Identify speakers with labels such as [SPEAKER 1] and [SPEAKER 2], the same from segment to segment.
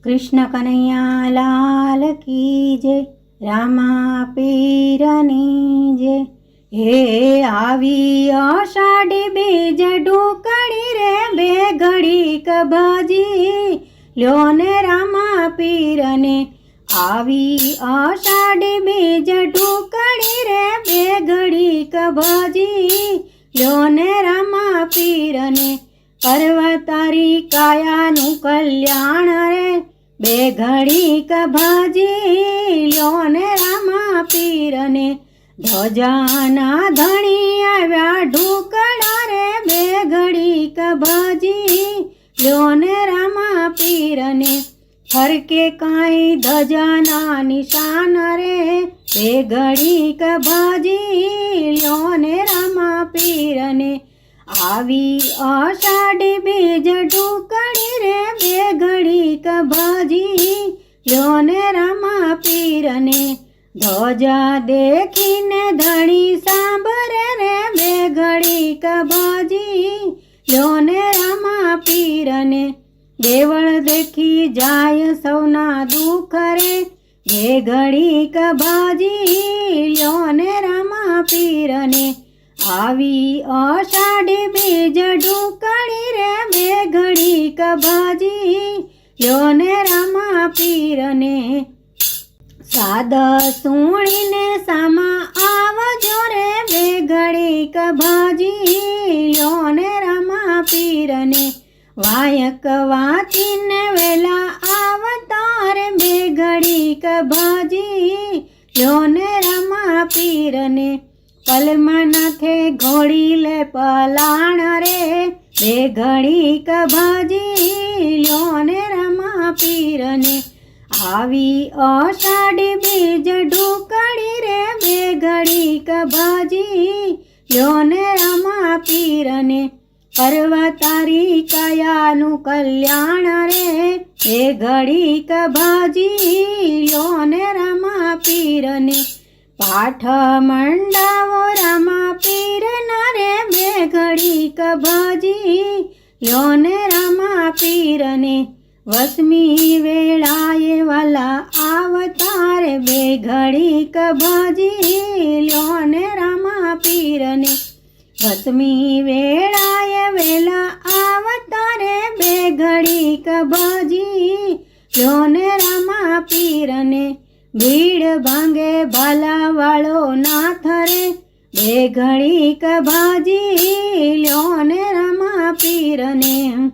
[SPEAKER 1] कृष्ण कन्हैया लाल की जय, रामा पीरनी जय। हे आवी आषाढ़ी बीज ढूकड़ी रे बेघड़ी कबाजी ल्यो ने रामा पीरने। आवी आषाढ़ी बीज ढूकड़ी रे बेघड़ी कबाजी ल्यो ने रामा पीरने। करवा तारी कायानु कल्याण रे बेघड़ी कबाजी ल्यो ने रामा पीरने। ध्वजाना धणी आव्या ढूकड़ा रे बेघड़ी कबाजी ल्यो ने रामा पीरने। फरके काई ध्वजाना निशान रे बेघड़ी कबाजी ल्यो ने रामा पीरने। आवी आषाढ़ी बीज ढूकड़ी रे बेघड़ी कबाजी ल्यो ने रामा पीरने। ध्वजा देखीने धणी सांभरे रे बेघड़ी कबाजी ल्यो ने रामा पीरने। देवल देखी जाय सौना दुख रे बेघड़ी कबाजी ल्यो ने रामा पीरने। आवी आषाढ़ी बीज ढूकड़ी रे बेघड़ी कबाजी ल्यो ने रामा पीरने। साद सुणीने सामा आवजो रे बेघड़ी कबाजी ल्यो ने रामा पीरने। वायक वातीने वेला आवतार बेघड़ी कबाजी ल्यो ने रामा पीरने। पलमा नाथे घोड़ी ले पलाण रे बेघड़ी कबाजी ल्यो ने रामा पीरने। आवी आषाढ़ी बीज ढूकड़ी रे बेघड़ी कबाजी ल्यो ने रामा पीरने। करवा तारी कायानु कल्याण रे बेघड़ी कबाजी ल्यो ने रामा पीरने। पाठ मंडावो रामा पीरना रे बेघड़ी कबाजी ल्यो ने रामा पीरने। वसमी वेळाए वाला आवतार बेघड़ी कबाजी ल्यो ने रामा पीरने। वसमी वेळाए वेला आवतार बेघड़ी कबाजी ल्यो ने रामा पीरने। भीड़ भांगे भाला वालो नाथ रे बेघड़ी कबाजी ल्यो ने रामा पीरने।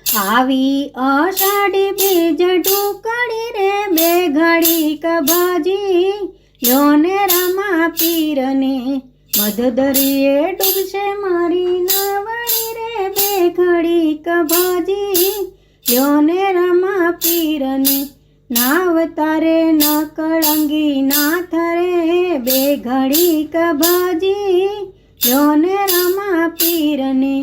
[SPEAKER 1] आवी आषाढ़ी बीज ढूकड़ी रे बेघड़ी कबाजी ल्यो ने रामा पीरने। मधदरिये डूबशे मारी नावड़ी रे बेघड़ी कबाजी ल्यो ने रामा पीरने। नाव तारे न कलंगी नाथ रे बेघड़ी कबाजी ल्यो ने रामा पीरने।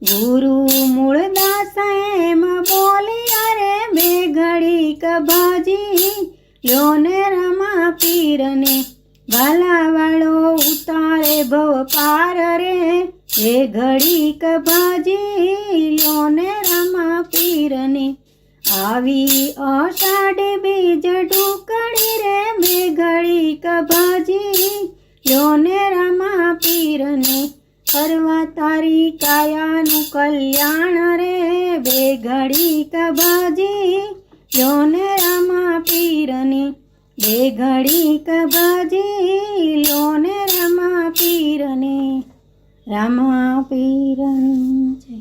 [SPEAKER 1] गुरु मूलदास एम बोलिया रे बेघड़ी कबाजी ल्यो ने रामा पीरने। भाला वालो उतारे भव पार रे बेघड़ी कबाजी ल्यो ने रामा पीरने। आवी आषाढ़ी बीज ढूकड़ी रे बेघड़ी कबाजी ल्यो ने रामा पीरने। करवा तारी कायानु कल्याण रे बेघड़ी कबाजी ल्यो ने रामा पीरने। बेघड़ी कबाजी ल्यो ने रामा पीरने। रामा पीरने।